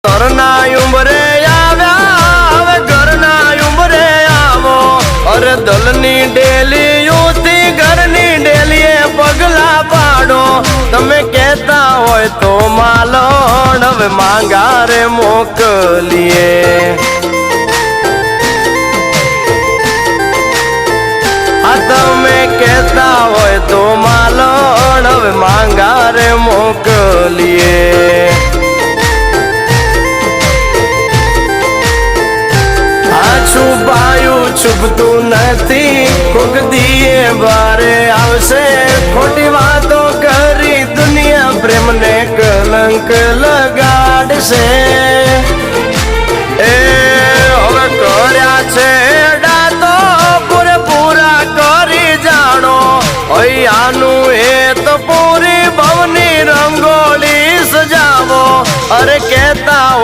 ઘરના ઉંબરે આવ્યા હવે ઘરના ઉંબરે આવો અરે દલની ડેલીઓથી ઘરની ડેલીએ પગલા પાડો તમે કહેતા હોય તો માલણ હવે માંગારે મોકલીએ આ તમે કહેતા હોય તો માલણ હવે માંગારે મોકલીએ છુપાયું છુપતું નથી કોક દીએ બારે આવશે ખોટી વાતો કરી દુનિયા પ્રેમને કલંક લગાડશે